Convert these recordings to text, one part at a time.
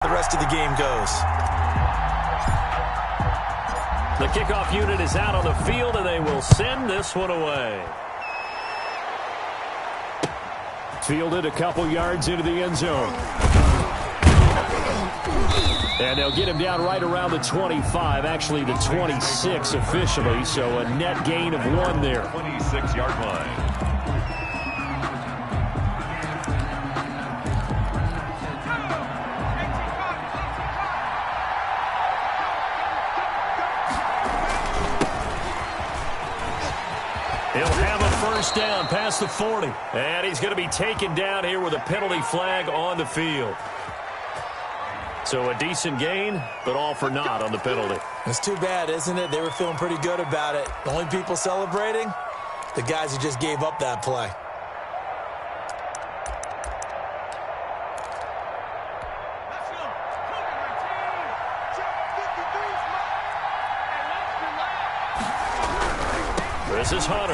The rest of the game goes. The kickoff unit is out on the field, and they will send this one away. Fielded a couple yards into the end zone. And they'll get him down right around the 25, actually the 26 officially, so a net gain of 1 there. 26-yard line. He'll have a first down past the 40. And he's going to be taken down here with a penalty flag on the field. So a decent gain, but all for naught on the penalty. It's too bad, isn't it? They were feeling pretty good about it. The only people celebrating, the guys who just gave up that play. This is Hunter.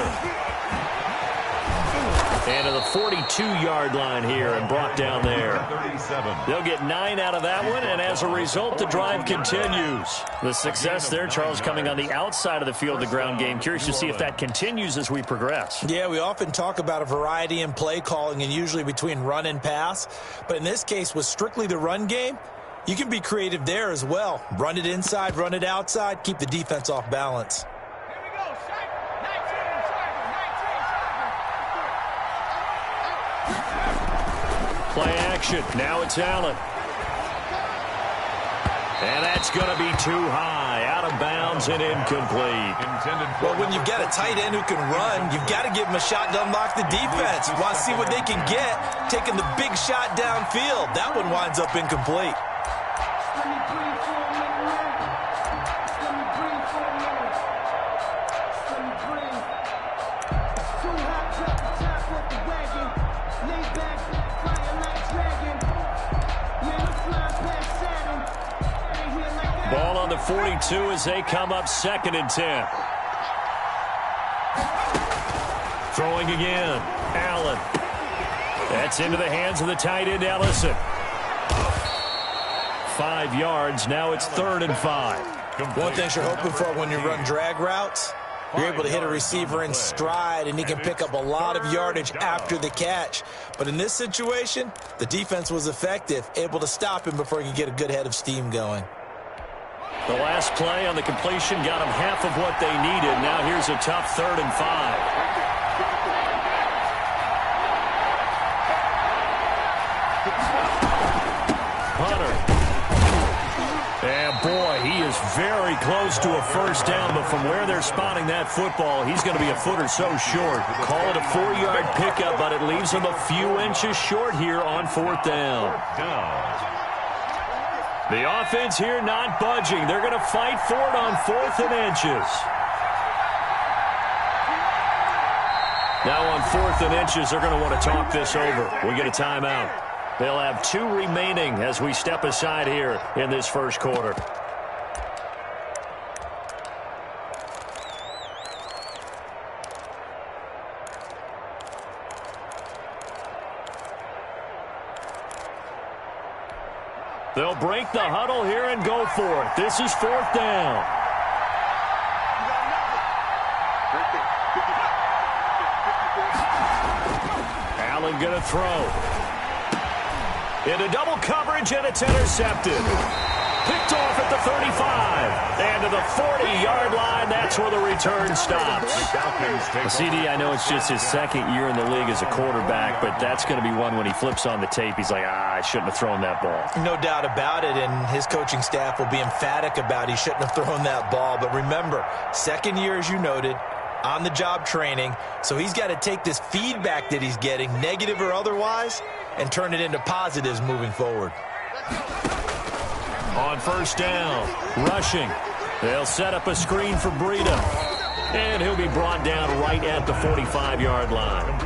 And to the 42-yard line here and brought down there. 37. They'll get 9 out of that one, and as a result, the drive continues. The success there, Charles, coming on the outside of the field, the ground game. Curious to see if that continues as we progress. Yeah, we often talk about a variety in play calling and usually between run and pass. But in this case, with strictly the run game, you can be creative there as well. Run it inside, run it outside, keep the defense off balance. Play action. Now it's Allen. And that's going to be too high. Out of bounds and incomplete. Well, when you've got a tight end who can run, you've got to give him a shot to unlock the defense. You want to see what they can get, taking the big shot downfield. That one winds up incomplete. Ball on the 42 as they come up 2nd and 10. Throwing again. Allen. That's into the hands of the tight end, Ellison. 5 yards. Now it's 3rd and 5. One thing you're hoping for when you run drag routes, you're able to hit a receiver in stride, and he can pick up a lot of yardage after the catch. But in this situation, the defense was effective, able to stop him before he could get a good head of steam going. The last play on the completion got them half of what they needed. Now here's a tough 3rd and 5. Hunter. And boy, he is very close to a first down, but from where they're spotting that football, he's going to be a foot or so short. Call it a 4-yard pickup, but it leaves him a few inches short here on 4th down. The offense here not budging. They're going to fight for it on 4th and inches. Now on 4th and inches, they're going to want to talk this over. We get a timeout. They'll have 2 remaining as we step aside here in this first quarter. They'll break the huddle here and go for it. This is 4th down. Allen going to throw. Into double coverage, and it's intercepted. Picked off at the 35. And to the 40-yard line, that's where the return stops. CD, I know it's just his 2nd year in the league as a quarterback, but that's going to be one when he flips on the tape. He's like, I shouldn't have thrown that ball. No doubt about it, and his coaching staff will be emphatic about he shouldn't have thrown that ball. But remember, 2nd year, as you noted, on-the-job training, so he's got to take this feedback that he's getting, negative or otherwise, and turn it into positives moving forward. On 1st down, rushing. They'll set up a screen for Breida. And he'll be brought down right at the 45-yard line.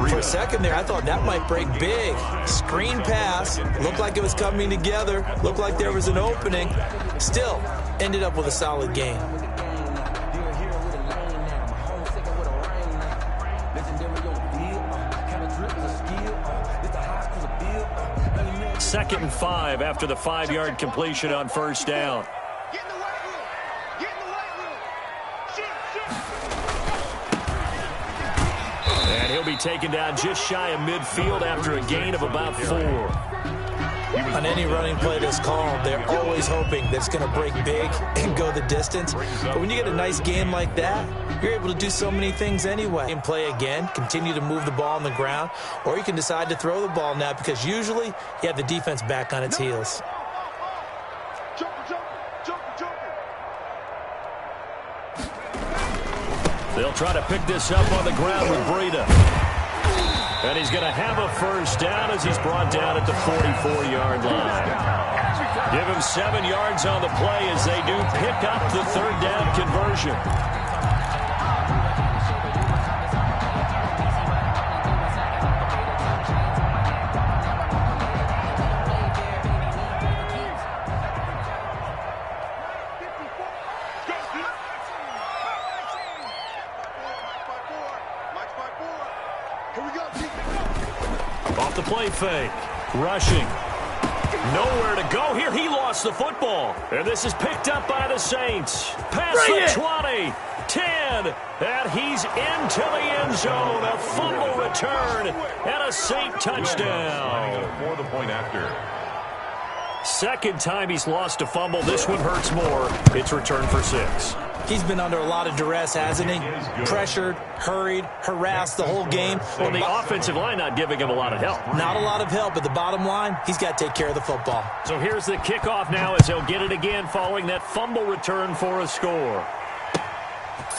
For a second there, I thought that might break big. Screen pass. Looked like it was coming together. Looked like there was an opening. Still, ended up with a solid gain. 2nd and 5 after the 5-yard completion on first down. And he'll be taken down just shy of midfield after a gain of about 4. On any running play that's called, they're always hoping that it's going to break big and go the distance. But when you get a nice game like that, you're able to do so many things anyway. You can play again, continue to move the ball on the ground, or you can decide to throw the ball now because usually you have the defense back on its heels. They'll try to pick this up on the ground with Breida. And he's going to have a first down as he's brought down at the 44-yard line. Give him 7 yards on the play as they do pick up the 3rd down conversion. Off the play fake. Rushing. Nowhere to go here. He lost the football. And this is picked up by the Saints. Past the 20. 10. And he's into the end zone. A fumble return. And a Saint touchdown. For the point after. 2nd time he's lost a fumble. This one hurts more. It's returned for 6. He's been under a lot of duress, hasn't he? Pressured, hurried, harassed the whole game. Well, the offensive line not giving him a lot of help. Not a lot of help, but the bottom line, he's got to take care of the football. So here's the kickoff now as he'll get it again following that fumble return for a score.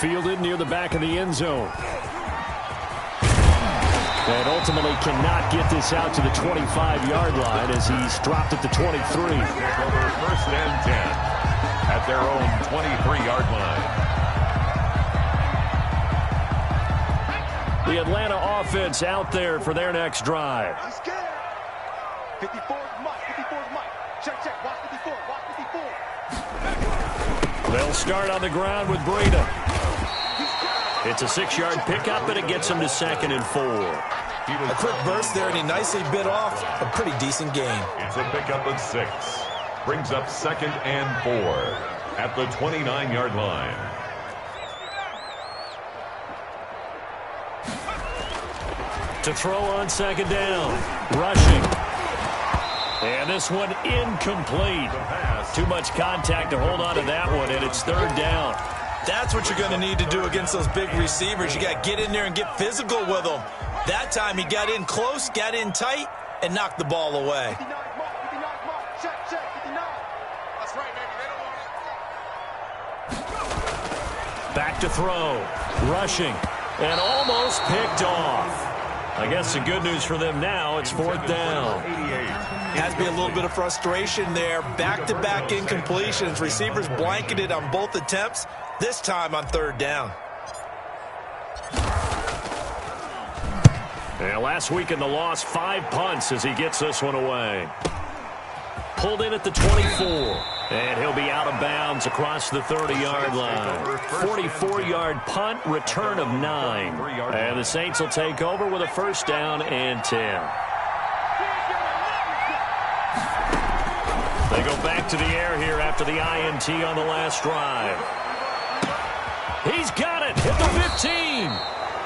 Fielded near the back of the end zone. And ultimately cannot get this out to the 25-yard line as he's dropped at the 23. First and 10 at their own 23-yard line. The Atlanta offense out there for their next drive. 54 Mike. Check. Watch 54. They'll start on the ground with Breida. It's a 6-yard pickup, and it gets him to 2nd and 4. A quick burst there, and he nicely bit off a pretty decent gain. It's a pickup of 6. Brings up 2nd and 4 at the 29-yard line. To throw on 2nd down. Rushing. And this one incomplete. Too much contact to hold on to that one, and it's 3rd down. That's what you're going to need to do against those big receivers. You got to get in there and get physical with them. That time he got in close, got in tight, and knocked the ball away. Back to throw. Rushing. And almost picked off. I guess the good news for them now, it's 4th down. Has to be a little bit of frustration there. Back-to-back incompletions. Receivers blanketed on both attempts, this time on 3rd down. And last week in the loss, 5 punts as he gets this one away. Pulled in at the 24. And he'll be out of bounds across the 30-yard line. 44-yard punt, return of 9. And the Saints will take over with a 1st down and 10. They go back to the air here after the INT on the last drive. He's got it at the 15.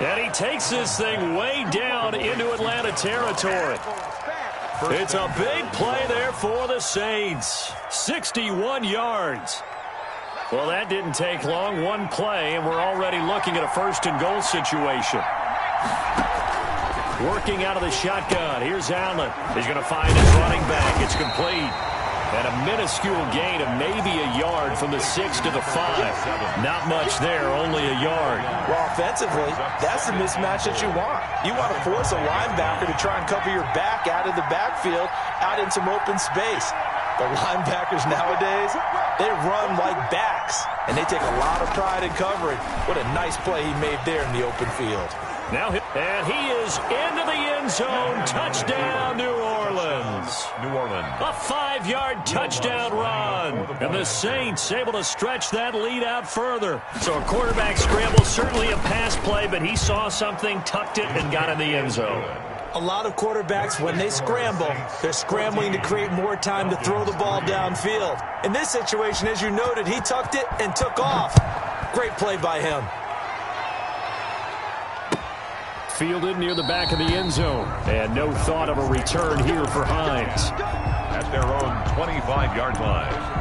And he takes this thing way down into Atlanta territory. It's a big play there for the Saints. 61 yards. Well, that didn't take long. One play, and we're already looking at a 1st and goal situation. Working out of the shotgun. Here's Allen. He's going to find his running back. It's complete. And a minuscule gain of maybe a yard from the 6 to the 5. Not much there, only a yard. Well, offensively, that's the mismatch that you want. You want to force a linebacker to try and cover your back out of the backfield, out in some open space. The linebackers nowadays, they run like backs, and they take a lot of pride in covering. What a nice play he made there in the open field. Now, and he is into the end zone. Touchdown, New Orleans. New Orleans. A 5-yard touchdown run. And the Saints able to stretch that lead out further. So a quarterback scramble, certainly a pass play, but he saw something, tucked it, and got in the end zone. A lot of quarterbacks, when they scramble, they're scrambling to create more time to throw the ball downfield. In this situation, as you noted, he tucked it and took off. Great play by him. Fielded near the back of the end zone. And no thought of a return here for Hines. At their own 25-yard line.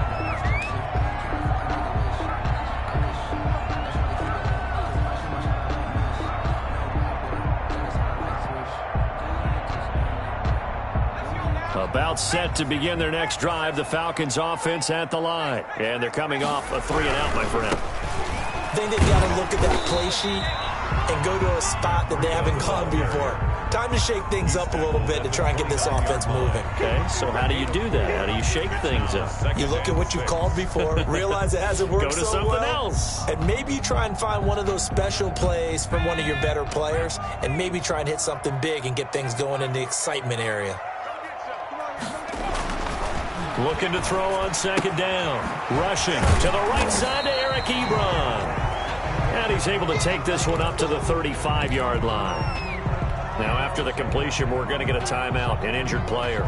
About set to begin their next drive, the Falcons offense at the line. And they're coming off a 3-and-out, my friend. I think they've got to look at that play sheet and go to a spot that they haven't gone before. Time to shake things up a little bit to try and get this offense moving. Okay, so how do you do that? How do you shake things up? You look at what you've called before, realize it hasn't worked so well. Go to something else. And maybe you try and find one of those special plays from one of your better players, and maybe try and hit something big and get things going in the excitement area. Looking to throw on second down. Rushing to the right side to Eric Ebron. And he's able to take this one up to the 35-yard line. Now, after the completion, we're going to get a timeout, an injured player.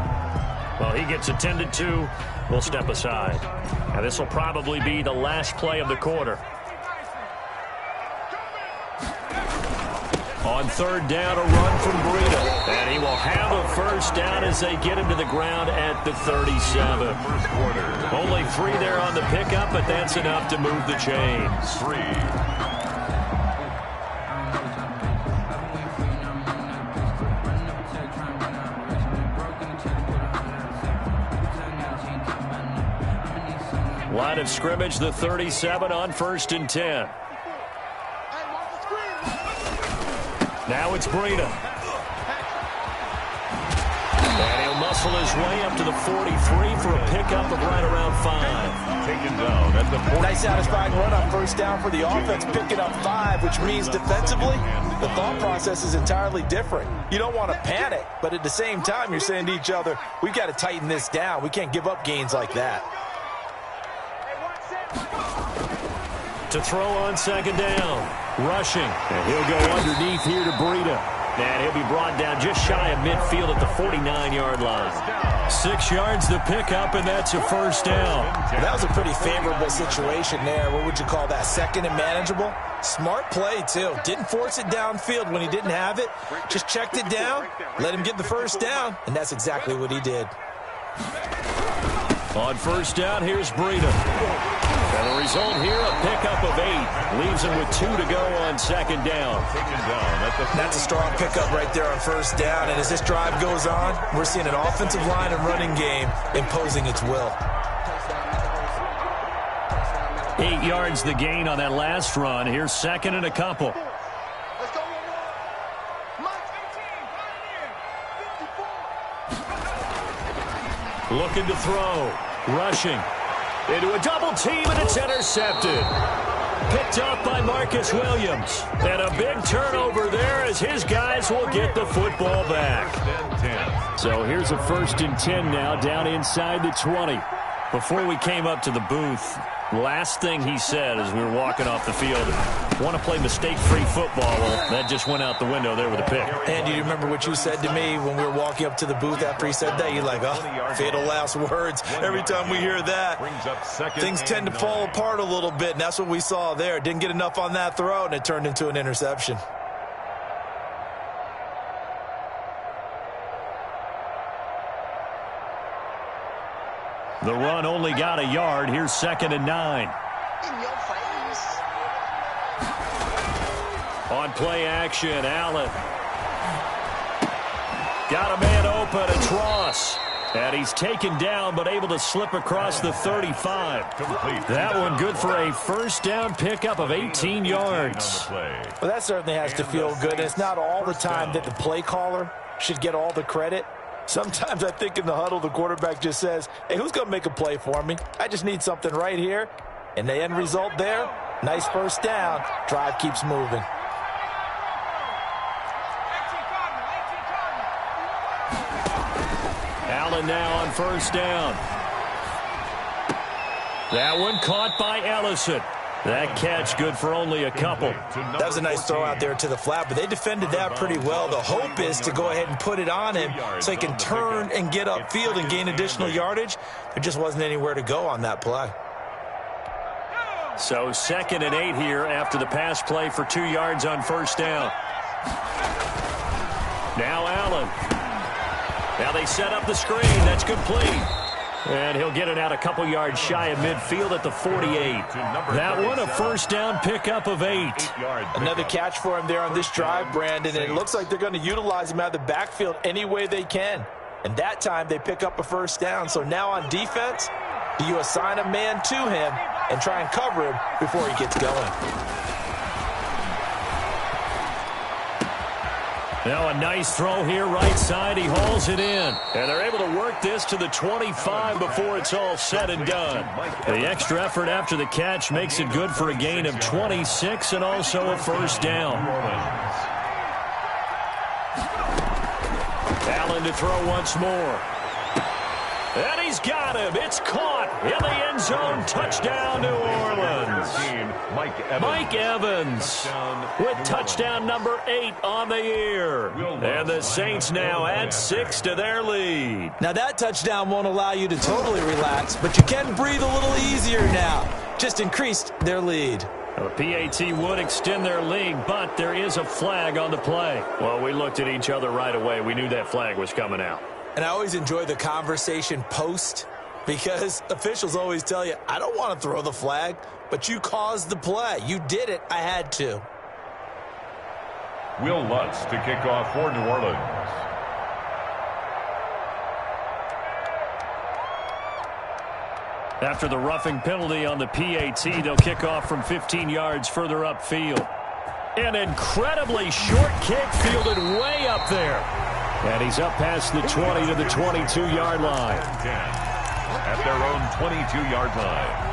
Well, he gets attended to. We'll step aside. Now, this will probably be the last play of the quarter. On third down, a run from Breida. And he will have a first down as they get him to the ground at the 37. Only 3 there on the pickup, but that's enough to move the chains. 3. Line of scrimmage, the 37 on 1st and 10. Now it's Breida. And he'll muscle his way up to the 43 for a pickup of right around 5. Taken down at the 40. Nice satisfying run on first down for the offense, picking up 5, which means defensively, the thought process is entirely different. You don't want to panic, but at the same time, you're saying to each other, we've got to tighten this down. We can't give up gains like that. To throw on second down. Rushing. And he'll go underneath here to Breida. And he'll be brought down just shy of midfield at the 49-yard line. 6 yards the pickup, and that's a first down. Well, that was a pretty favorable situation there. What would you call that? Second and manageable? Smart play, too. Didn't force it downfield when he didn't have it. Just checked it down, let him get the first down, and that's exactly what he did. On first down, here's Breida. And the result here, a pickup of 8. Leaves him with 2 to go on second down. That's a strong pickup right there on first down. And as this drive goes on, we're seeing an offensive line and running game imposing its will. 8 yards the gain on that last run. Here's second and a couple. Looking to throw. Rushing. Into a double team, and it's intercepted. Picked up by Marcus Williams. And a big turnover there as his guys will get the football back. So here's a 1st and 10 now, down inside the 20. Before we came up to the booth, last thing he said as we were walking off the field, want to play mistake-free football. Well, that just went out the window there with a pick. Andy, do you remember what you said to me when we were walking up to the booth after he said that? You're like, oh, fatal last words. Every time we hear that, things tend to fall apart a little bit, and that's what we saw there. Didn't get enough on that throw, and it turned into an interception. The run only got a yard. Here's 2nd and 9. In your face. On play action, Allen. Got a man open, it's Ross. And he's taken down, but able to slip across the 35. That one good for a first down pickup of 18 yards. Well, that certainly has to feel good. And it's not all the time that the play caller should get all the credit. Sometimes I think in the huddle, the quarterback just says, hey, who's going to make a play for me? I just need something right here. And the end result there, nice first down. Drive keeps moving. Allen now on first down. That one caught by Ellison. That catch good for only a couple. That was a nice throw out there to the flat, but they defended that pretty well. The hope is to go ahead and put it on him so he can turn and get upfield and gain additional yardage. There just wasn't anywhere to go on that play. So 2nd and 8 here after the pass play for 2 yards on first down. Now Allen. Now they set up the screen. That's complete. And he'll get it out a couple yards shy of midfield at the 48. That one a first down pickup of 8. Another catch for him there on this drive, Brandon, and it looks like they're going to utilize him out of the backfield any way they can. And that time they pick up a first down. So now on defense, do you assign a man to him and try and cover him before he gets going? Now a nice throw here right side. He hauls it in. And they're able to work this to the 25 before it's all said and done. The extra effort after the catch makes it good for a gain of 26 and also a first down. Allen to throw once more. And he's got him. It's caught in the end zone. Touchdown, New Orleans. Mike Evans with touchdown number 8 on the year. And the Saints now add 6 to their lead. Now that touchdown won't allow you to totally relax, but you can breathe a little easier now. Just increased their lead. The PAT would extend their lead, but there is a flag on the play. Well, we looked at each other right away. We knew that flag was coming out. And I always enjoy the conversation post because officials always tell you, I don't want to throw the flag, but you caused the play. You did it. I had to. Will Lutz to kick off for New Orleans. After the roughing penalty on the PAT, they'll kick off from 15 yards further upfield. An incredibly short kick fielded way up there. And he's up past the 20 to the 22-yard line. At their own 22-yard line.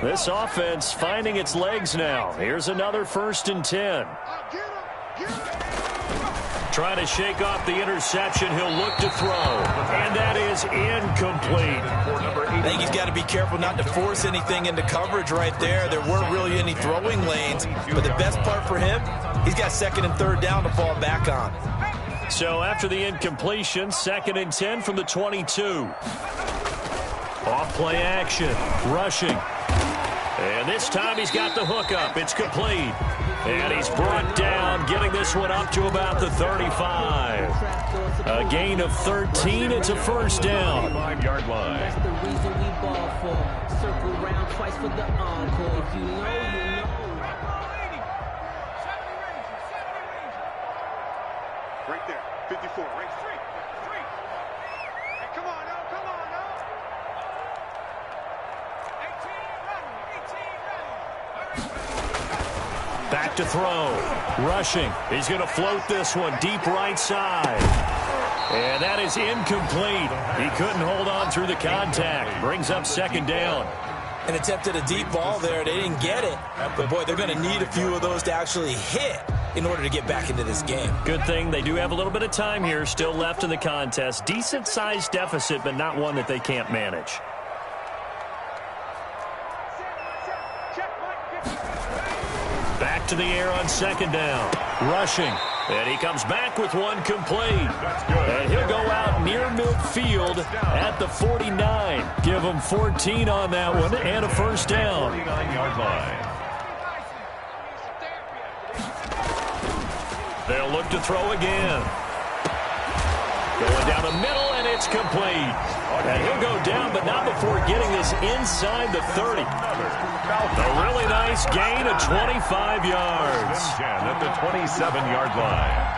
This offense finding its legs now. Here's another 1st and 10. Trying to shake off the interception. He'll look to throw. And that is incomplete. I think he's got to be careful not to force anything into coverage right there. There weren't really any throwing lanes. But the best part for him, he's got 2nd and 3rd down to fall back on. So after the incompletion, 2nd and 10 from the 22. Off play action. Rushing. And this time he's got the hookup. It's complete. And he's brought down, getting this one up to about the 35. A gain of 13. It's a first down. 5-yard line. That's the reason we ball for. Circle round twice for the encore. If you know, you know. Right there, 54, right straight. Hey, come on now, come on now. 18 ready. Back to throw. Rushing. He's going to float this one deep right side. And that is incomplete. He couldn't hold on through the contact. Brings up 2nd down. And attempted a deep ball there. They didn't get it. But, boy, they're going to need a few of those to actually hit in order to get back into this game. Good thing they do have a little bit of time here still left in the contest. Decent-sized deficit, but not one that they can't manage. Back to the air on 2nd down. Rushing. And he comes back with one complete. And he'll go out near midfield at the 49. Give him 14 on that one and a first down. 49-yard line. They'll look to throw again. Going down the middle, and it's complete. And he'll go down, but not before getting this inside the 30. A really nice gain of 25 yards. At the 27-yard line.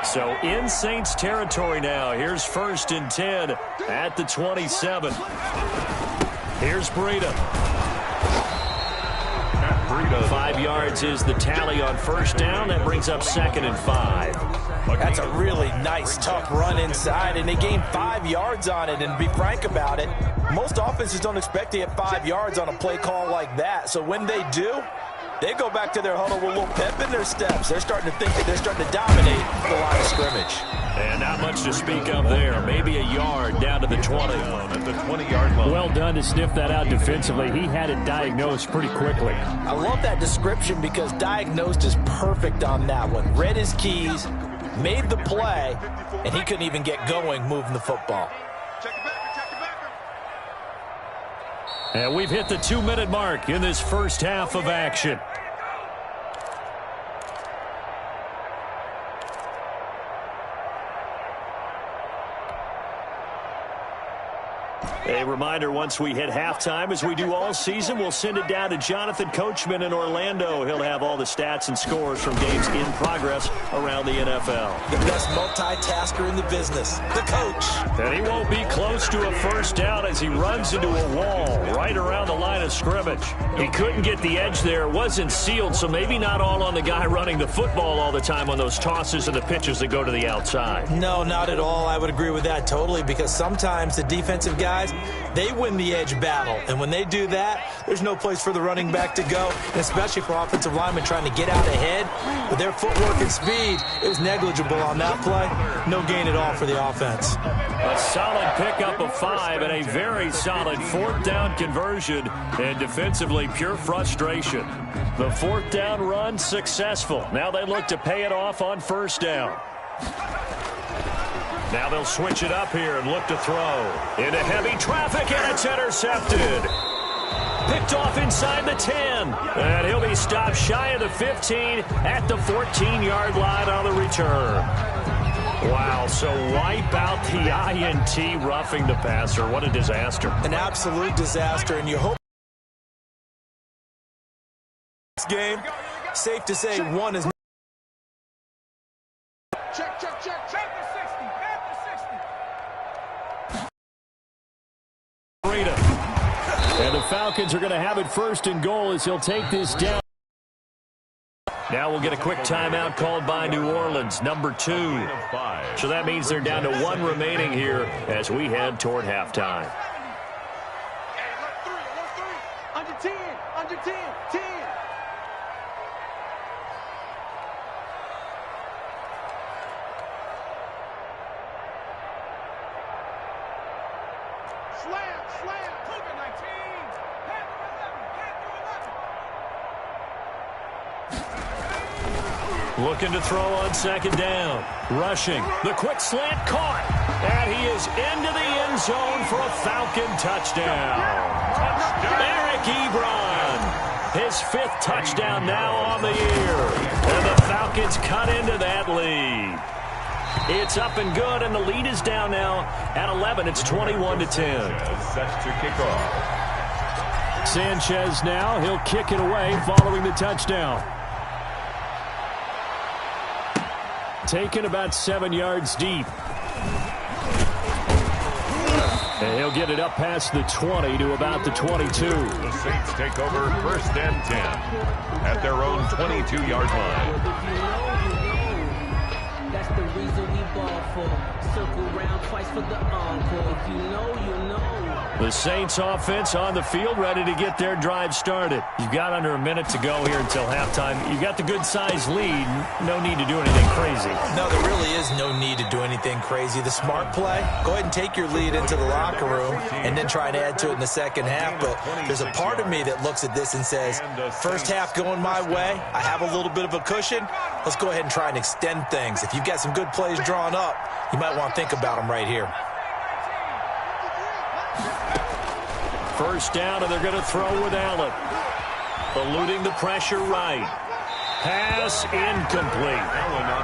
So in Saints territory now. Here's 1st and 10 at the 27. Here's Breida. 5 yards is the tally on first down. That brings up 2nd and 5. That's a really nice, tough run inside, and they gained 5 yards on it. And to be frank about it, most offenses don't expect to get 5 yards on a play call like that. So when they do, they go back to their huddle with a little pep in their steps. They're starting to think that they're starting to dominate the line of scrimmage. And not much to speak of there. Maybe a yard down to the 20. At the 20-yard line. Well done to sniff that out defensively. He had it diagnosed pretty quickly. I love that description because diagnosed is perfect on that one. Read his keys, made the play, and he couldn't even get going moving the football. Check it back, check it back. And we've hit the 2-minute mark in this first half of action. A reminder, once we hit halftime, as we do all season, we'll send it down to Jonathan Coachman in Orlando. He'll have all the stats and scores from games in progress around the NFL. The best multitasker in the business, the coach. And he won't be close to a first down as he runs into a wall right around the line of scrimmage. He couldn't get the edge there. It wasn't sealed, so maybe not all on the guy running the football all the time on those tosses and the pitches that go to the outside. No, not at all. I would agree with that totally because sometimes the defensive guys, they win the edge battle. And when they do that, there's no place for the running back to go, and especially for offensive linemen trying to get out ahead. With their footwork and speed, it was negligible on that play. No gain at all for the offense. A solid pickup of 5 and a very solid 4th down conversion. And defensively, pure frustration. The 4th down run successful. Now they look to pay it off on 1st down. Now they'll switch it up here and look to throw. Into heavy traffic, and it's intercepted. Picked off inside the 10. And he'll be stopped shy of the 15 at the 14-yard line on the return. Wow, so wipe out the INT roughing the passer. What a disaster. An absolute disaster, and you hope this game, safe to say, one is Check, check, check, check. And the Falcons are going to have it 1st and goal as he'll take this down. Now we'll get a quick timeout called by New Orleans, number 2. So that means they're down to 1 remaining here as we head toward halftime. Under 10, under 10, 10. Slam, slam. Cougar 19. Panther 11, Panther 11. Looking to throw on 2nd down. Rushing. The quick slant caught. And he is into the end zone for a Falcon touchdown. Eric Ebron. His 5th touchdown now on the year. And the Falcons cut into that lead. It's up and good, and the lead is down now at 11. It's 21-10. Set to kick off. Sanchez now. He'll kick it away following the touchdown. Taken about 7 yards deep. And he'll get it up past the 20 to about the 22. The Saints take over 1st and 10 at their own 22-yard line. That's the reason we ball for. Circle round twice for the encore. If you know, you know. The Saints offense on the field ready to get their drive started. You've got under a minute to go here until halftime. You've got the good-sized lead. No need to do anything crazy. No, there really is no need to do anything crazy. The smart play, go ahead and take your lead into the locker room and then try and add to it in the second half. But there's a part of me that looks at this and says, first half going my way, I have a little bit of a cushion. Let's go ahead and try and extend things. If you've got some good plays drawn up, you might want to think about them right here. 1st down, and they're going to throw with Allen. Eluding the pressure right. Pass incomplete.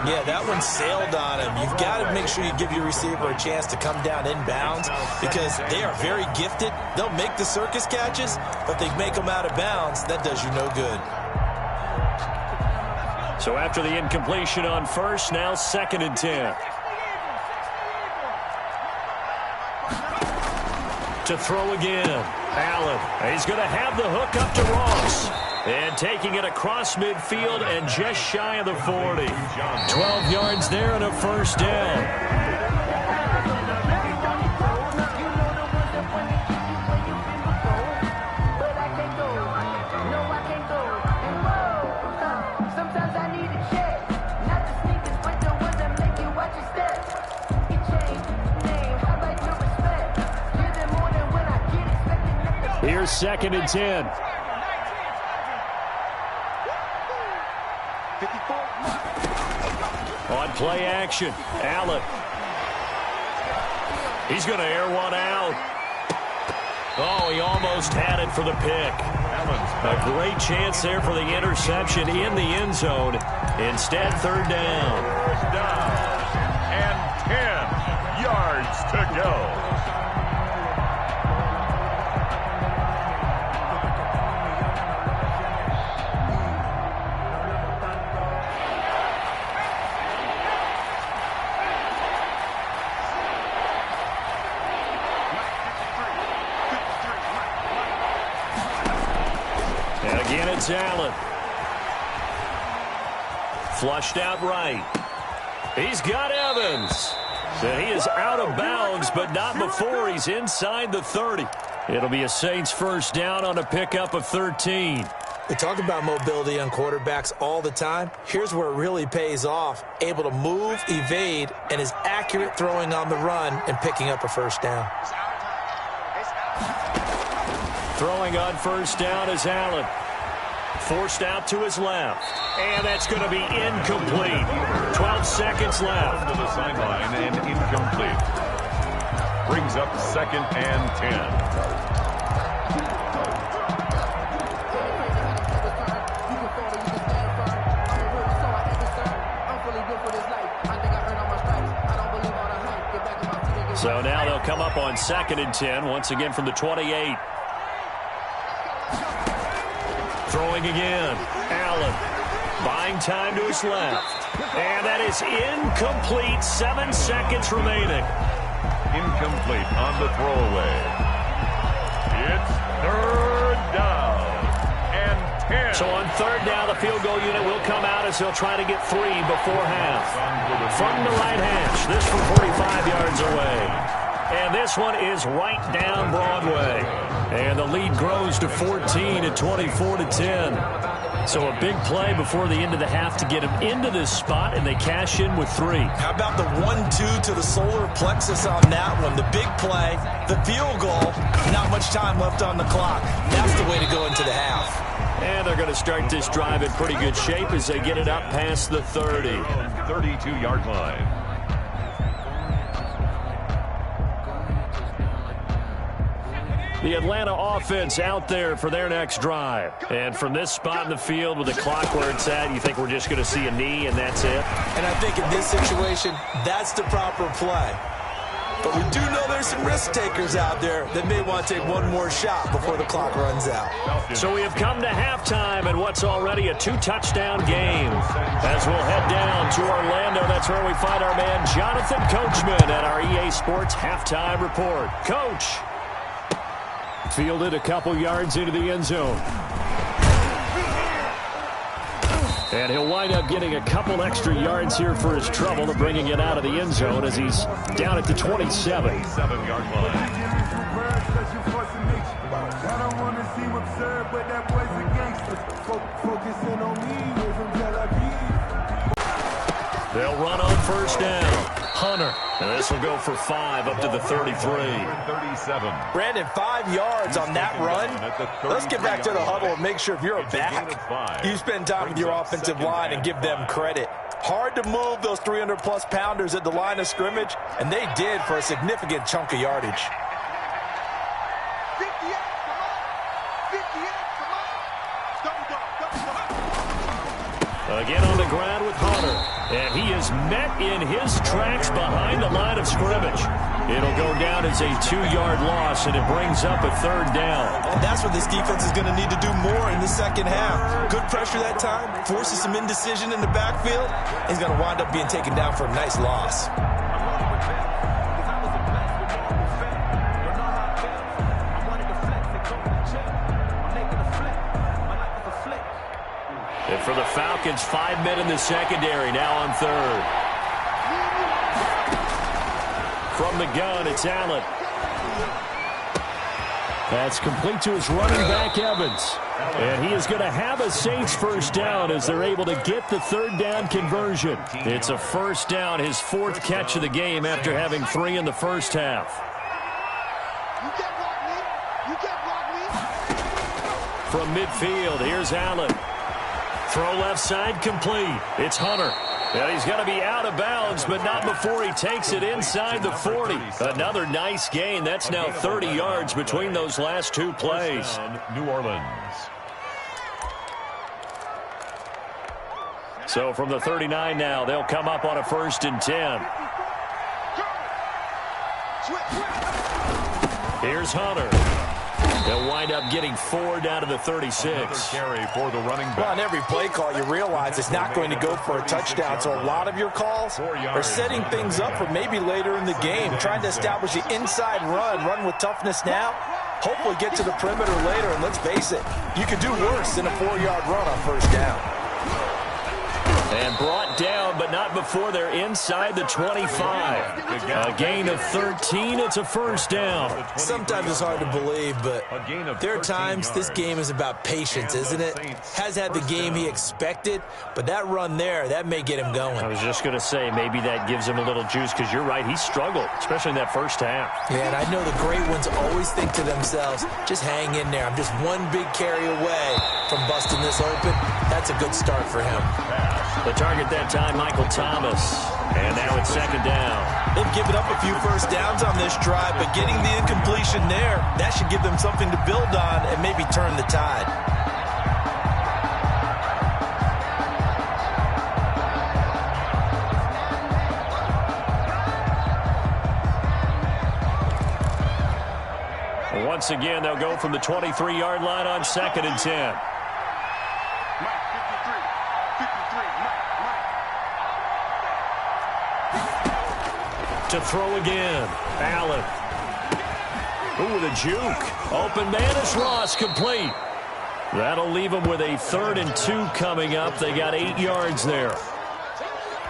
Yeah, that one sailed on him. You've got to make sure you give your receiver a chance to come down inbounds because they are very gifted. They'll make the circus catches, but they make them out of bounds. That does you no good. So after the incompletion on 1st, now 2nd and 10. To throw again. Allen. He's going to have the hook up to Ross. And taking it across midfield and just shy of the 40. 12 yards there and a first down. Here's 2nd and 10. On play action, Allen. He's going to air one out. Oh, he almost had it for the pick. A great chance there for the interception in the end zone. Instead, 3rd down. First down. And 10 yards to go. It's Allen. Flushed out right. He's got Evans. And he is out of bounds, but not before he's inside the 30. It'll be a Saints first down on a pickup of 13. We talk about mobility on quarterbacks all the time. Here's where it really pays off. Able to move, evade, and is accurate throwing on the run and picking up a first down. Throwing on first down is Allen. Forced out to his left. And that's going to be incomplete. 12 seconds left. To the sideline and incomplete. Brings up 2nd and 10. So now they'll come up on 2nd and 10, once again from the 28. Throwing again. Allen buying time to his left. And that is incomplete. 7 seconds remaining. Incomplete on the throwaway. It's 3rd down and 10. So on 3rd down, the field goal unit will come out as they'll try to get 3 before half. From the right hash, this from 45 yards away. And this one is right down Broadway. And the lead grows to 14 at 24-10. So a big play before the end of the half to get him into this spot, and they cash in with 3. How about the 1-2 to the solar plexus on that one? The big play, the field goal, not much time left on the clock. That's the way to go into the half. And they're going to start this drive in pretty good shape as they get it up past the 30. 32-yard line. The Atlanta offense out there for their next drive. And from this spot in the field with the clock where it's at, you think we're just going to see a knee and that's it? And I think in this situation, that's the proper play. But we do know there's some risk takers out there that may want to take one more shot before the clock runs out. So we have come to halftime in what's already a 2-touchdown game. As we'll head down to Orlando, that's where we find our man Jonathan Coachman at our EA Sports Halftime Report. Coach. Fielded a couple yards into the end zone. And he'll wind up getting a couple extra yards here for his trouble to bringing it out of the end zone as he's down at the 27. 7-yard line. They'll run on first down. Hunter. And this will go for 5 up to the 33. 37. Brandon, 5 yards on that run. Let's get back to the huddle and make sure if you're a back, you spend time with your offensive line and give them credit. Hard to move those 300-plus pounders at the line of scrimmage, and they did for a significant chunk of yardage. Again on the ground with Hunter. And he is met in his tracks behind the line of scrimmage. It'll go down as a 2-yard loss, and it brings up a 3rd down. And that's what this defense is going to need to do more in the second half. Good pressure that time, forces some indecision in the backfield. He's going to wind up being taken down for a nice loss. for the Falcons, 5 men in the secondary, now on third. From the gun, it's Allen. That's complete to his running back, Evans. And he is going to have a Saints first down as they're able to get the third down conversion. It's a first down, his fourth catch of the game after having 3 in the first half. From midfield, here's Allen. Throw left side, complete. It's Hunter. And he's going to be out of bounds, but not before he takes it inside the 40. Another nice gain. That's now 30 yards between those last 2 plays. New Orleans. So from the 39 now, they'll come up on a 1st and 10. Here's Hunter. They'll wind up getting 4 down to the 36. Carry for the running back. Well, on every play call, you realize it's not going to go for a touchdown. So a lot of your calls are setting things up for maybe later in the game, trying to establish the inside run with toughness now. Hopefully get to the perimeter later, and let's face it, you could do worse than a 4-yard run on first down. And brought down, but not before they're inside the 25. A gain of 13. It's a first down. Sometimes it's hard to believe, but there are times this game is about patience, isn't it? Has had the game he expected, but that run there, that may get him going. I was just going to say, maybe that gives him a little juice, because you're right, he struggled, especially in that first half. Yeah, and I know the great ones always think to themselves, just hang in there. I'm just one big carry away from busting this open. That's a good start for him. The target that time, Michael Thomas. And now it's 2nd down. They've given up a few first downs on this drive, but getting the incompletion there, that should give them something to build on and maybe turn the tide. Once again, they'll go from the 23-yard line on 2nd and 10. To throw again. Allen. Ooh, the juke. Open man is Ross, complete. That'll leave them with a 3rd and 2 coming up. They got 8 yards there.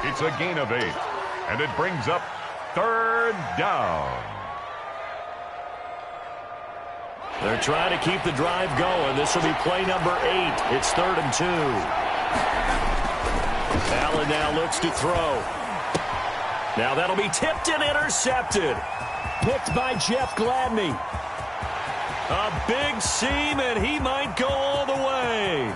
It's a gain of 8, and it brings up 3rd down. They're trying to keep the drive going. This will be play number 8. It's 3rd and 2. Allen now looks to throw. Now that'll be tipped and intercepted. Picked by Jeff Gladney. A big seam, and he might go all the way.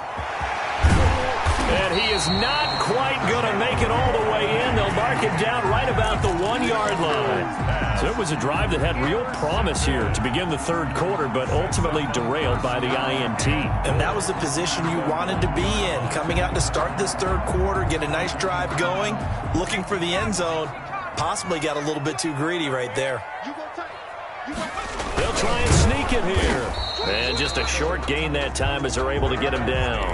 And he is not quite going to make it all the way in. They'll mark it down right about the 1-yard line. So it was a drive that had real promise here to begin the 3rd quarter, but ultimately derailed by the INT. And that was the position you wanted to be in. Coming out to start this 3rd quarter, get a nice drive going, looking for the end zone. Possibly got a little bit too greedy right there. They'll try and sneak it here. And just a short gain that time as they're able to get him down.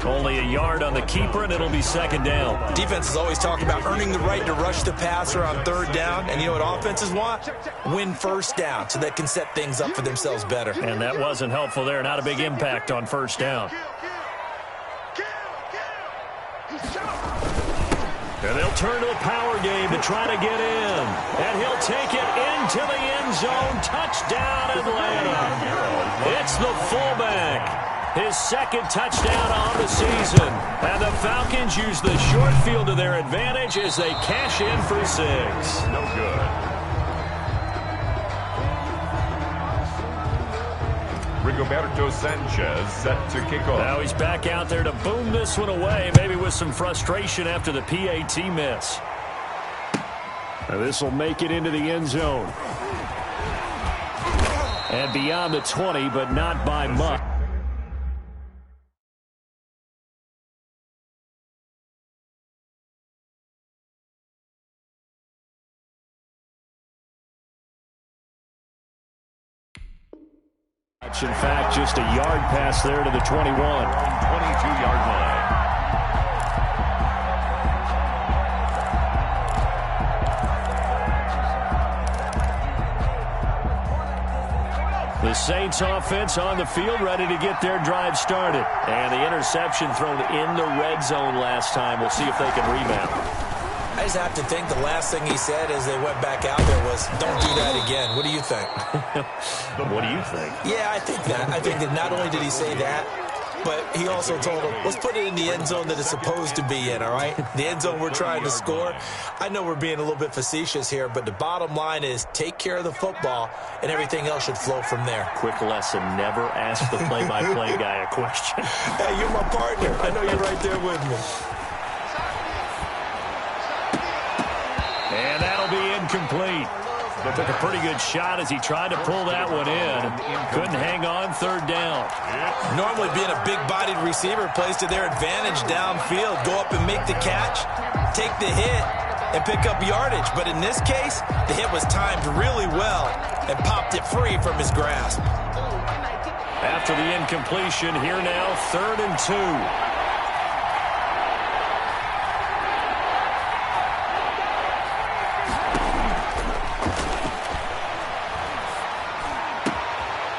Only a yard on the keeper, and it'll be 2nd down. Defense is always talking about earning the right to rush the passer on 3rd down. And you know what offenses want? Win first down so they can set things up for themselves better. And that wasn't helpful there. Not a big impact on first down. And they'll turn to the power game to try to get in. And he'll take it into the end zone. Touchdown, Atlanta. It's the fullback. His 2nd touchdown on the season. And the Falcons use the short field to their advantage as they cash in for 6. No good. Rigoberto Sanchez set to kick off. Now he's back out there to boom this one away, maybe with some frustration after the PAT miss. Now this will make it into the end zone. And beyond the 20, but not by much. In fact, just a yard pass there to the 21. 22-yard line. The Saints offense on the field, ready to get their drive started. And the interception thrown in the red zone last time. We'll see if they can rebound. I just have to think the last thing he said as they went back out there was, don't do that again. What do you think? What do you think? Yeah, I think that. I think that not only did he say that, but he also told him, let's put it in the end zone that it's supposed to be in, all right? The end zone we're trying to score. I know we're being a little bit facetious here, but the bottom line is take care of the football, and everything else should flow from there. Quick lesson, never ask the play-by-play guy a question. Hey, you're my partner. I know you're right there with me. And that'll be incomplete. Took a pretty good shot as he tried to pull that one in. Couldn't hang on, third down. Normally being a big-bodied receiver plays to their advantage downfield. Go up and make the catch, take the hit, and pick up yardage. But in this case, the hit was timed really well and popped it free from his grasp. After the incompletion, here now, 3rd and 2.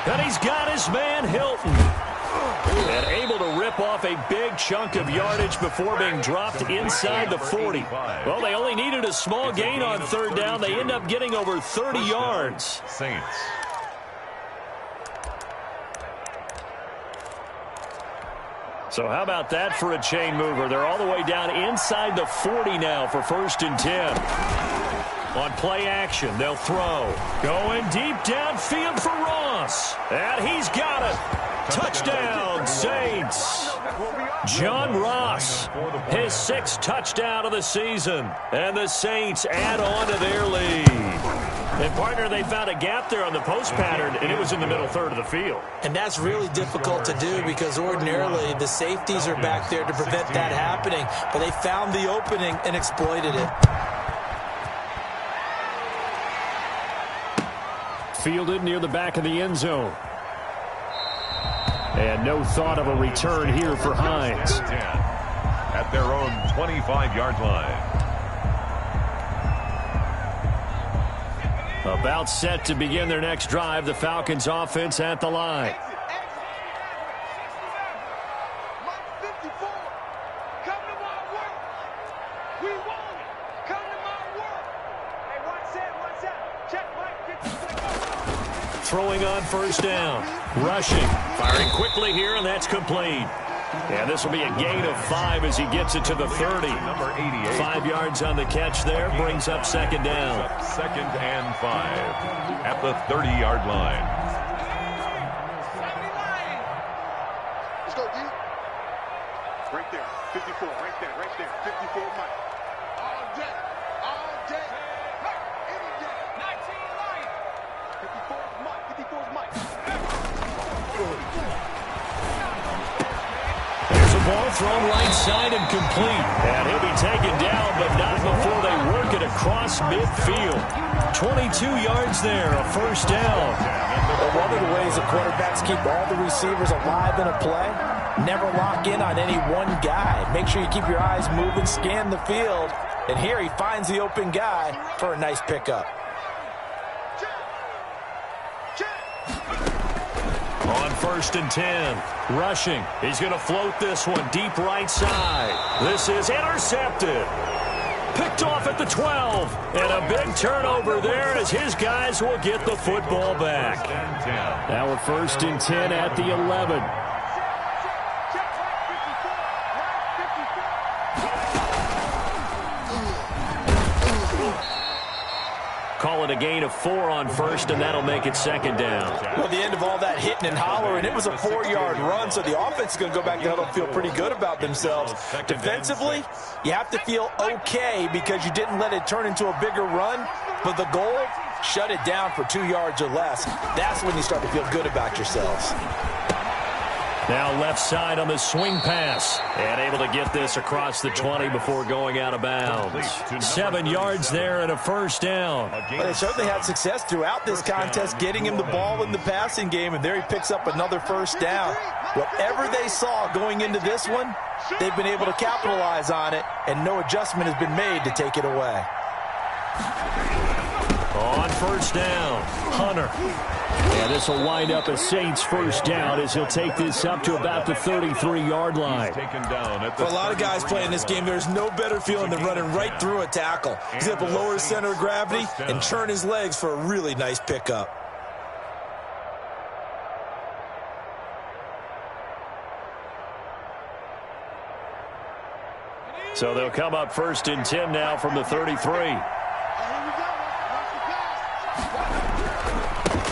And he's got his man, Hilton. And able to rip off a big chunk of yardage before being dropped inside the 40. Well, they only needed a small gain on 3rd down. They end up getting over 30 yards. Saints. So how about that for a chain mover? They're all the way down inside the 40 now for 1st and 10. On play action, they'll throw. Going deep downfield for Ross. And he's got it. Touchdown, Saints. John Ross, his 6th touchdown of the season. And the Saints add on to their lead. And, partner, they found a gap there on the post pattern, and it was in the middle 3rd of the field. And that's really difficult to do because ordinarily the safeties are back there to prevent that happening. But they found the opening and exploited it. Fielded near the back of the end zone. And no thought of a return here for Hines. At their own 25-yard line. About set to begin their next drive. The Falcons offense at the line. Throwing on 1st down. Rushing. Firing quickly here, and that's complete. And this will be a gain of 5 as he gets it to the 30. Number 88. 5 yards on the catch there. Brings up 2nd down. 2nd and 5 at the 30-yard line. Let's go, D. Right there. 54. Right there. Right there. 54 Mike. All day. All day. Any day. 19 Lions. 54 is Mike. 54 is Mike. There's a ball thrown right side and complete. And he'll be taken down, but not before they work it across midfield. 22 yards there, a 1st down. But one of the ways that quarterbacks keep all the receivers alive in a play, never lock in on any one guy. Make sure you keep your eyes moving, scan the field. And here he finds the open guy for a nice pickup. On 1st and 10, rushing. He's going to float this one deep right side. This is intercepted. Picked off at the 12. And a big turnover there as his guys will get the football back. Now a 1st and 10 at the 11. Call it a gain of 4 on 1st, and that'll make it 2nd down. Well, the end of all that hitting and hollering, it was a 4-yard run, so the offense is going to go back there and feel pretty good about themselves. Defensively, you have to feel okay because you didn't let it turn into a bigger run, but the goal, shut it down for 2 yards or less. That's when you start to feel good about yourselves. Now left side on the swing pass. And able to get this across the 20 before going out of bounds. 7 yards there and a 1st down. Well, they certainly had success throughout this contest getting him the ball in the passing game, and there he picks up another 1st down. Whatever they saw going into this one, they've been able to capitalize on it, and no adjustment has been made to take it away. On first down. Hunter. And this will wind up a Saints first down as he'll take this up to about the 33-yard line. For a lot of guys playing this game, there's no better feeling than running right through a tackle. He's able to lower his center of gravity and turn his legs for a really nice pickup. So they'll come up 1st and 10 now from the 33.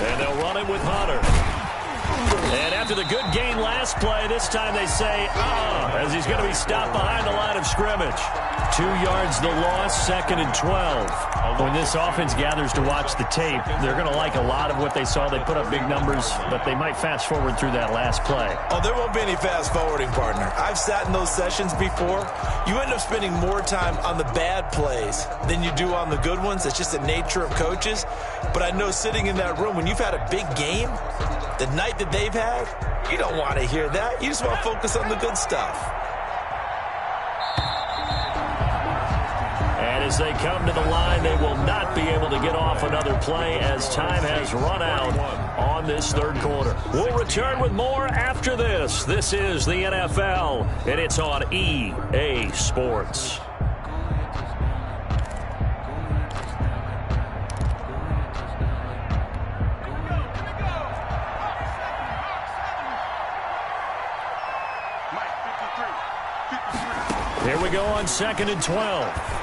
And they'll run it with Hunter. And after the good gain last play, this time they say, as he's going to be stopped behind the line of scrimmage. 2 yards the loss, 2nd and 12. When this offense gathers to watch the tape, they're going to like a lot of what they saw. They put up big numbers, but they might fast forward through that last play. Oh, there won't be any fast forwarding, partner. I've sat in those sessions before. You end up spending more time on the bad plays than you do on the good ones. It's just the nature of coaches. But I know sitting in that room, when you've had a big game, the night that they've had, you don't want to hear that. You just want to focus on the good stuff. And as they come to the line, they will not be able to get off another play as time has run out on this 3rd quarter. We'll return with more after this. This is the NFL, and it's on EA Sports. Here we go on 2nd and 12.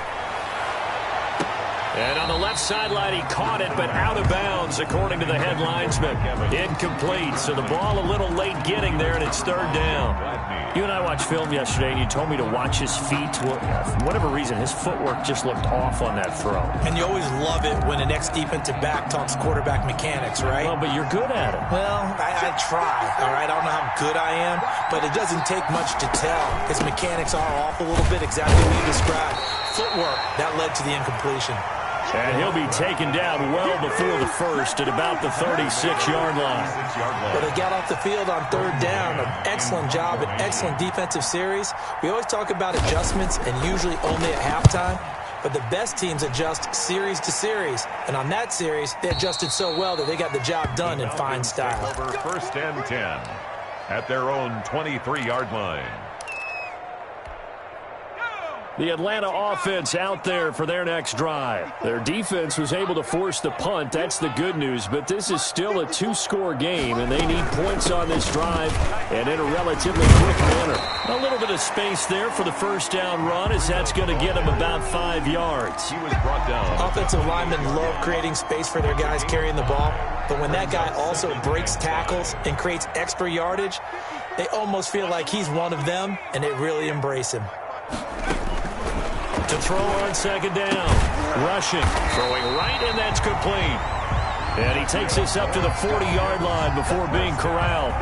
And on the left sideline, he caught it, but out of bounds, according to the head linesman. Incomplete, so the ball a little late getting there, and it's 3rd down. You and I watched film yesterday, and you told me to watch his feet. For whatever reason, his footwork just looked off on that throw. And you always love it when the next defensive back talks quarterback mechanics, right? Well, but you're good at it. Well, I try, all right? I don't know how good I am, but it doesn't take much to tell. His mechanics are off a little bit, exactly what you described. Footwork, that led to the incompletion. And he'll be taken down well before the first at about the 36-yard line. But they got off the field on 3rd down. An excellent job, an excellent defensive series. We always talk about adjustments and usually only at halftime. But the best teams adjust series to series. And on that series, they adjusted so well that they got the job done in fine style. Over 1st and 10 at their own 23-yard line. The Atlanta offense out there for their next drive. Their defense was able to force the punt. That's the good news. But this is still a 2-score game, and they need points on this drive and in a relatively quick manner. A little bit of space there for the first down run, as that's going to get them about 5 yards. He was brought down. Offensive linemen love creating space for their guys carrying the ball. But when that guy also breaks tackles and creates extra yardage, they almost feel like he's one of them, and they really embrace him. To throw on 2nd down. Rushing. Throwing right, and that's complete. And he takes this up to the 40-yard line before being corralled.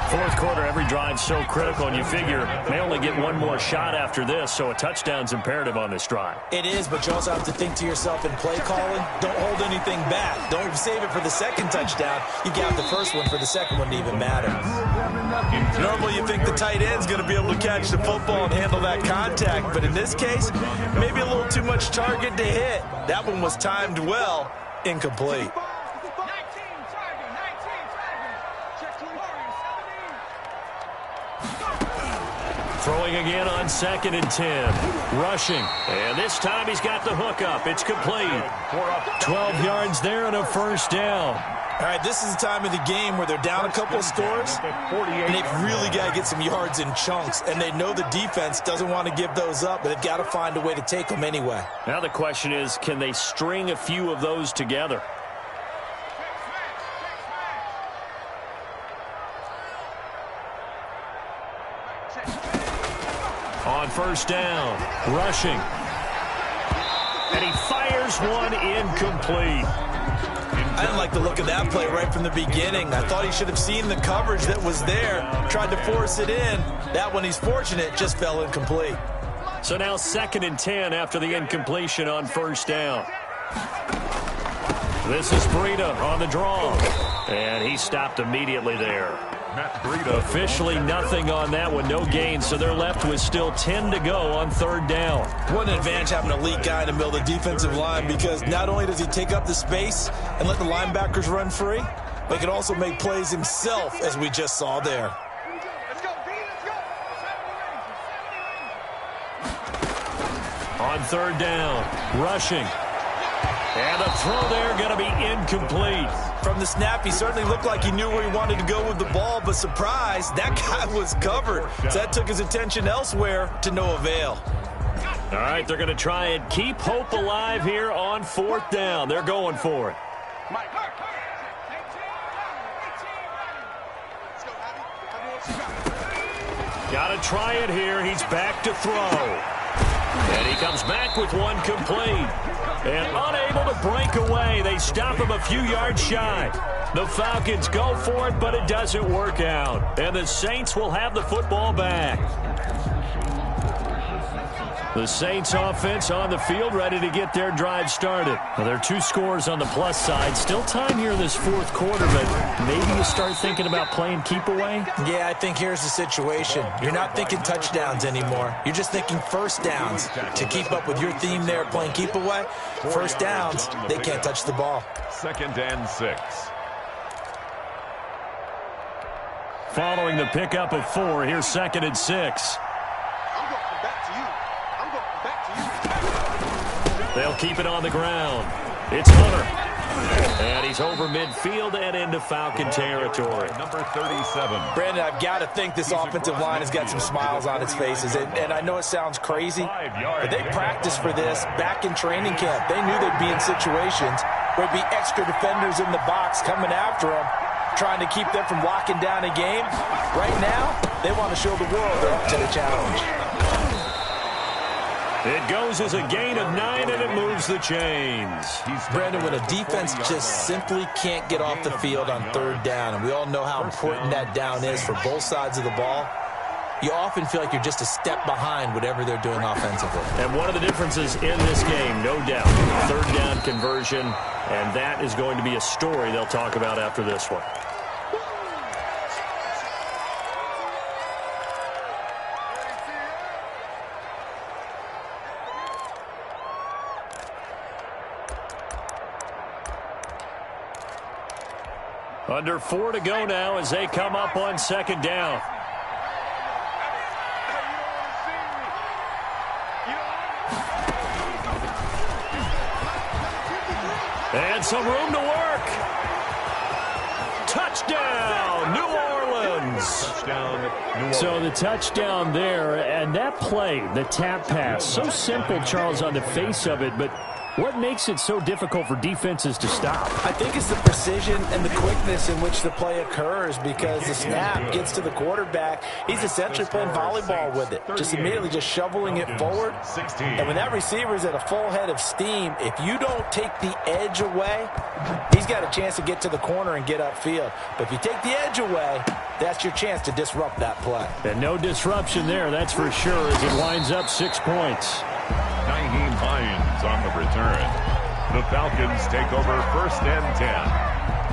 4th quarter, every drive so critical, and you figure may only get one more shot after this, so a touchdown's imperative on this drive. It is, but you also have to think to yourself in play calling, don't hold anything back. Don't save it for the 2nd touchdown. You got the first one for the 2nd one to even matter. Normally you think the tight end's going to be able to catch the football and handle that contact, but in this case, maybe a little too much target to hit. That one was timed well, incomplete. Throwing again on 2nd and 10. Rushing. And this time he's got the hook up. It's complete. 12 yards there and a first down. All right, this is the time of the game where they're down a couple of scores, and they've really got to get some yards in chunks, and they know the defense doesn't want to give those up, but they've got to find a way to take them anyway. Now the question is, can they string a few of those together? On first down, rushing. And he fires one incomplete. I didn't like the look of that play right from the beginning. I thought he should have seen the coverage that was there, tried to force it in. That one, he's fortunate, just fell incomplete. So now 2nd and 10 after the incompletion on first down. This is Breida on the draw. And he stopped immediately there. Officially nothing on that one, no gain, so they're left with still 10 to go on third down. What an advantage having an elite guy in the middle of the defensive line, because not only does he take up the space and let the linebackers run free, but he can also make plays himself, as we just saw there. On third down, rushing. And a throw there going to be incomplete. From the snap, he certainly looked like he knew where he wanted to go with the ball, but surprise, that guy was covered. So that took his attention elsewhere to no avail. All right, they're going to try and keep hope alive here on fourth down. They're going for it. Got to try it here. He's back to throw. And he comes back with one complete. And unable to break away. They stop him a few yards shy. The Falcons go for it, but it doesn't work out. And the Saints will have the football back. The Saints offense on the field, ready to get their drive started. Well, there are 2 scores on the plus side. Still time here in this fourth quarter, but maybe you start thinking about playing keep away? Yeah, I think here's the situation. You're not thinking touchdowns anymore. You're just thinking first downs. To keep up with your theme there, playing keep away, first downs, they can't touch the ball. 2nd and 6. Following the pickup of 4, here's 2nd and 6. They'll keep it on the ground. It's Hunter. And he's over midfield and into Falcon territory. Number 37. Brandon, I've got to think this offensive line has got some smiles on its faces. And I know it sounds crazy, but they practiced for this back in training camp. They knew they'd be in situations where there'd be extra defenders in the box coming after them, trying to keep them from locking down a game. Right now, they want to show the world they're up to the challenge. It goes as a gain of 9, and it moves the chains. Brandon, when a defense just simply can't get off the field on third down, and we all know how important that down is for both sides of the ball, you often feel like you're just a step behind whatever they're doing offensively. And one of the differences in this game, no doubt, third down conversion, and that is going to be a story they'll talk about after this one. Under 4 to go now as they come up on second down. And some room to work. Touchdown, New Orleans. Touchdown, New Orleans. So the touchdown there, and that play, the tap pass, so simple, Charles, on the face of it, but what makes it so difficult for defenses to stop? I think it's the precision and the quickness in which the play occurs, because the snap gets to the quarterback. He's essentially playing volleyball with it, just immediately just shoveling it forward. And when that receiver's at a full head of steam, if you don't take the edge away, he's got a chance to get to the corner and get upfield. But if you take the edge away, that's your chance to disrupt that play. And no disruption there, that's for sure, as it winds up 6 points. Nyheim Hines on the return. The Falcons take over 1st and 10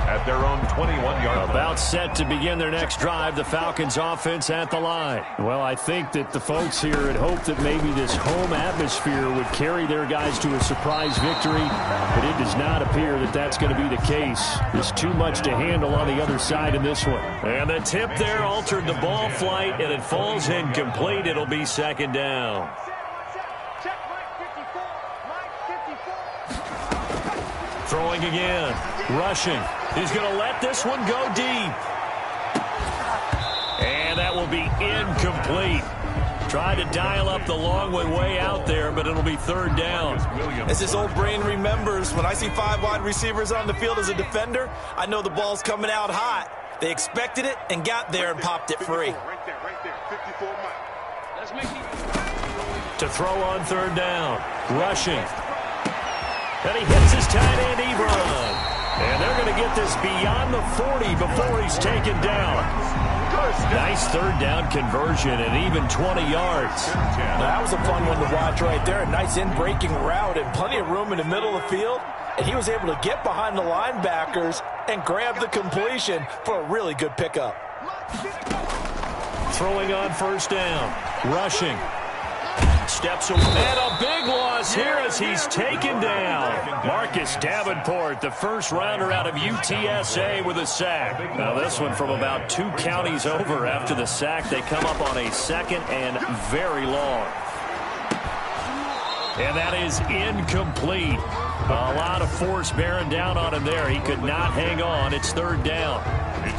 at their own 21-yard line. About set to begin their next drive, the Falcons offense at the line. Well, I think that the folks here had hoped that maybe this home atmosphere would carry their guys to a surprise victory, but it does not appear that that's going to be the case. There's too much to handle on the other side in this one. And the tip there altered the ball flight, and it falls incomplete. It'll be second down. Throwing again, rushing. He's going to let this one go deep. And that will be incomplete. Tried to dial up the long way out there, but it'll be third down. As his old brain remembers, when I see 5 wide receivers on the field as a defender, I know the ball's coming out hot. They expected it and got there and popped it free. Right there, 54 Mike. To throw on third down, rushing. And he hits his tight end, Ebron. And they're going to get this beyond the 40 before he's taken down. Nice third down conversion and even 20 yards. That was a fun one to watch right there. A nice in-breaking route and plenty of room in the middle of the field. And he was able to get behind the linebackers and grab the completion for a really good pickup. Throwing on first down. Rushing. Steps away. And a big loss here as he's taken down. Marcus Davenport, the first rounder out of UTSA with a sack. Now this one from about 2 counties over after the sack. They come up on a second and very long. And that is incomplete. A lot of force bearing down on him there. He could not hang on. It's third down.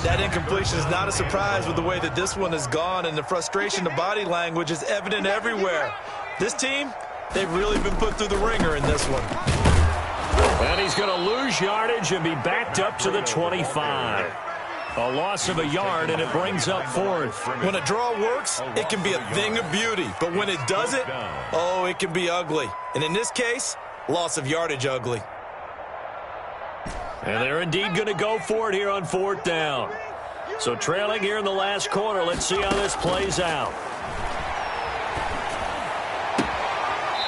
That incompletion is not a surprise with the way that this one has gone, and the frustration, the body language is evident everywhere. This team, they've really been put through the ringer in this one. And he's going to lose yardage and be backed up to the 25. A loss of a yard, and it brings up fourth. When a draw works, it can be a thing of beauty. But when it doesn't, oh, it can be ugly. And in this case, loss of yardage ugly. And they're indeed going to go for it here on fourth down. So trailing here in the last quarter, let's see how this plays out.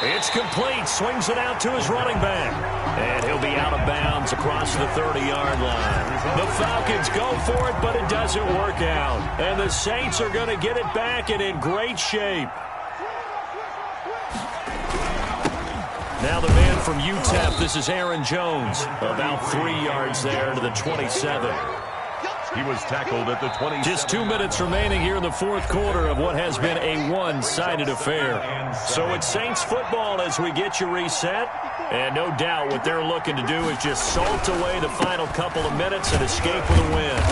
It's complete. Swings it out to his running back. And he'll be out of bounds across the 30-yard line. The Falcons go for it, but it doesn't work out. And the Saints are going to get it back and in great shape. Now the man from UTEP, this is Aaron Jones. About 3 yards there to the 27. He was tackled at the 27. Just 2 minutes remaining here in the fourth quarter of what has been a one-sided affair. So it's Saints football as we get you reset. And no doubt what they're looking to do is just salt away the final couple of minutes and escape with a win.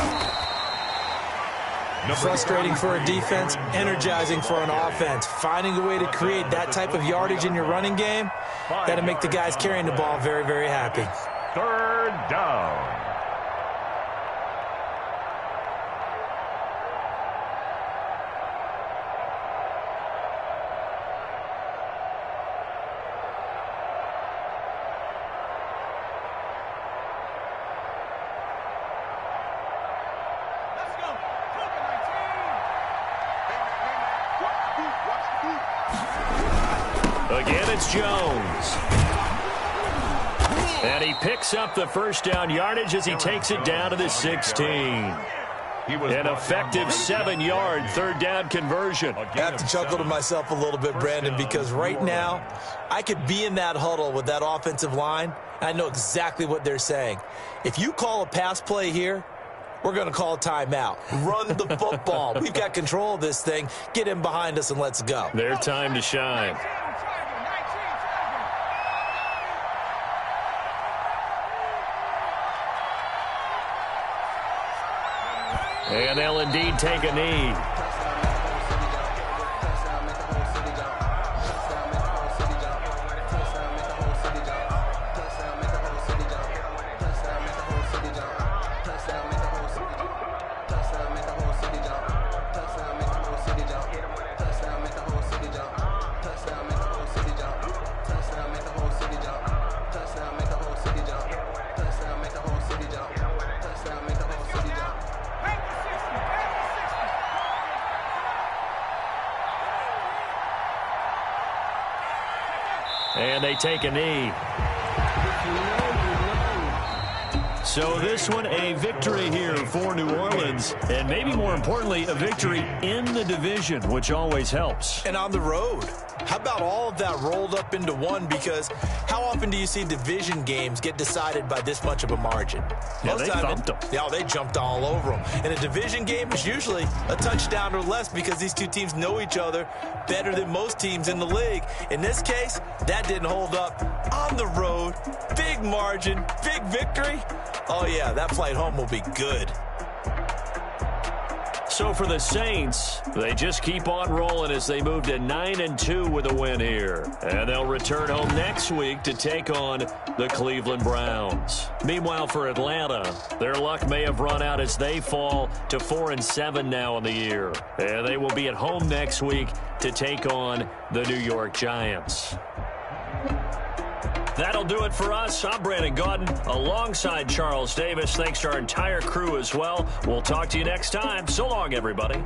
Frustrating for a defense, energizing for an offense. Finding a way to create that type of yardage in your running game, got to make the guys carrying the ball very, very happy. Third down. Again, it's Jones. And he picks up the first down yardage as he takes it down to the 16. An effective 7-yard third down conversion. I have to chuckle to myself a little bit, Brandon, because right now I could be in that huddle with that offensive line. I know exactly what they're saying. If you call a pass play here, we're going to call a timeout. Run the football. We've got control of this thing. Get in behind us and let's go. Their time to shine. And they'll indeed take a knee. And they take a knee. So this one, a victory here for New Orleans, and maybe more importantly, a victory in the division, which always helps. And on the road. How about all of that rolled up into one? Because how often do you see division games get decided by this much of a margin? Yeah, they thumped them. Yeah, they jumped all over them. And a division game is usually a touchdown or less because these two teams know each other better than most teams in the league. In this case, that didn't hold up. On the road, big margin, big victory. Oh, yeah, that flight home will be good. So for the Saints, they just keep on rolling as they move to 9-2 with a win here. And they'll return home next week to take on the Cleveland Browns. Meanwhile, for Atlanta, their luck may have run out as they fall to 4-7 now in the year. And they will be at home next week to take on the New York Giants. That'll do it for us. I'm Brandon Gaudin alongside Charles Davis. Thanks to our entire crew as well. We'll talk to you next time. So long, everybody.